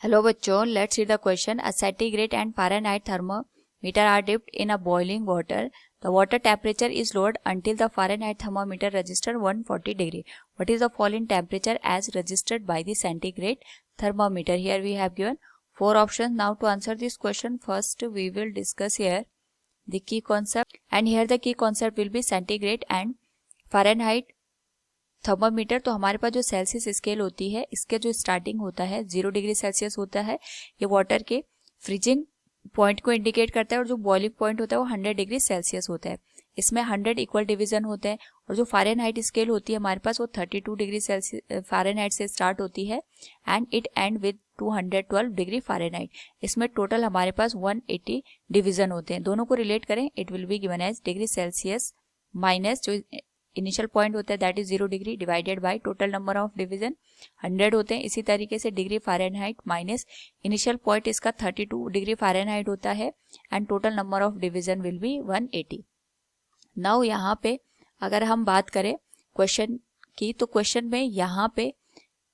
Hello बच्चों, let's see the question. A centigrade and Fahrenheit thermometer are dipped in a boiling water. The water temperature is lowered until the Fahrenheit thermometer registers 140 degree. What is the fall in temperature as registered by the centigrade thermometer? Here we have given 4 options. Now to answer this question, first we will discuss here the key concept, and here the key concept will be centigrade and Fahrenheit thermometer. तो हमारे पास जो Celsius scale होती है, इसके जो starting होता है 0 degree Celsius होता है। ये वाटर के फ्रीजिंग पॉइंट को इंडिकेट करता है और जो बॉइलिंग पॉइंट होता है वो 100 डिग्री सेल्सियस होता है। इसमें 100 इक्वल डिवीजन होते हैं और जो फ़ारेनहाइट स्केल होती है हमारे पास वो 32 डिग्री सेल्सियस फ़ारेनहाइट से स्टार्ट होती है and it and with 212 degree Fahrenheit. इसमें टोटल हमारे पास 180 डिवीजन होते हैं। दोनों को रिलेट करें, it will be given as degree Celsius minus जो इनिशियल पॉइंट होता है that is 0 degree divided by total number of division 100 होते हैं। इसी तरीके से degree Fahrenheit minus initial point इसका 32 डिग्री फ़ारेनहाइट होता है and total number of division will be 180। Now यहाँ पे अगर हम बात करें क्वेश्चन की, तो क्वेश्चन में यहाँ पे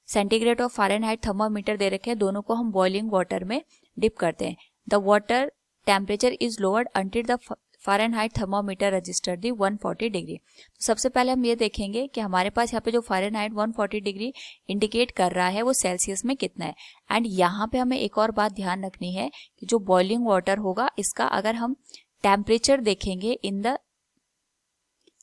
सेंटीग्रेड और फ़ारेनहाइट थर्मामीटर दे रखे हैं, दोनों को हम बॉइलिंग वाटर में डिप करते हैं। The water temperature is lowered until the Fahrenheit thermometer register the 140 degree. तो सबसे पहले हम ये देखेंगे कि हमारे पास यहाँ पे जो फ़ारेनहाइट 140 डिग्री इंडिकेट कर रहा है वो सेल्सियस में कितना है। एंड यहाँ पे हमें एक और बात ध्यान रखनी है कि जो बॉइलिंग वाटर होगा इसका अगर हम टेम्परेचर देखेंगे in the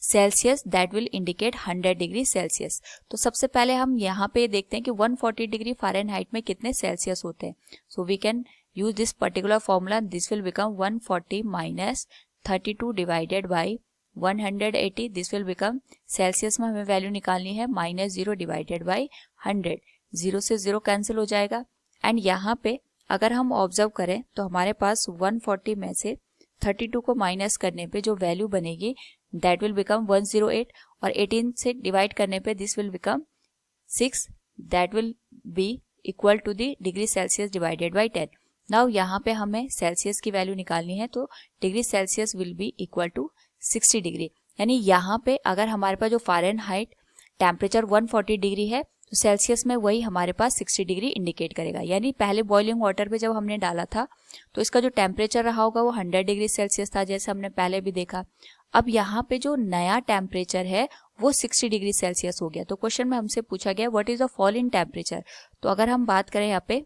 Celsius that will indicate 100 degree Celsius. तो सबसे पहले हम यहाँ पे देखते हैं कि 140 डिग्री फ़ारेनहाइट में कितने सेल्सियस होते हैं। So we can use this particular formula. This will become 140 minus 32 divided by 180। This will become Celsius में हमें वैल्यू निकालनी है माइनस 0 डिवाइडेड बाई 100। 0 से 0 कैंसिल हो जाएगा। एंड यहाँ पे अगर हम ऑब्जर्व करें तो हमारे पास 140 में से 32 को माइनस करने पे जो वैल्यू बनेगी दैट विल बिकम 108 और 18 से डिवाइड करने पे this will become 6 that will be equal to the degree Celsius divided by 10। Now यहाँ पे हमें सेल्सियस की वैल्यू निकालनी है, तो degree Celsius will be equal to 60 degree. यानी यहाँ पे अगर हमारे पास जो फ़ारेनहाइट टेम्परेचर 140 डिग्री है तो सेल्सियस में वही हमारे पास 60 डिग्री इंडिकेट करेगा। यानी पहले बॉइलिंग वाटर पे जब हमने डाला था तो इसका जो टेम्परेचर रहा होगा वो 100 डिग्री सेल्सियस था, जैसे हमने पहले भी देखा। अब यहाँ पे जो नया टेम्परेचर है वो 60 डिग्री सेल्सियस हो गया। तो क्वेश्चन में हमसे पूछा गया what is the fall in temperature. तो अगर हम बात करें यहाँ पे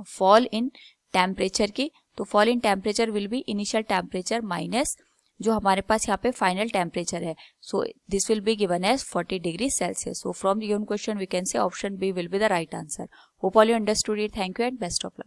फॉल इन टेम्परेचर की, तो fall in temperature will be initial temperature minus जो हमारे पास यहाँ पे फाइनल टेम्परेचर है। So this will be given as 40 degree Celsius. So from the given question we can say option B will be the right answer. Hope all you understood it. Thank you and best of luck.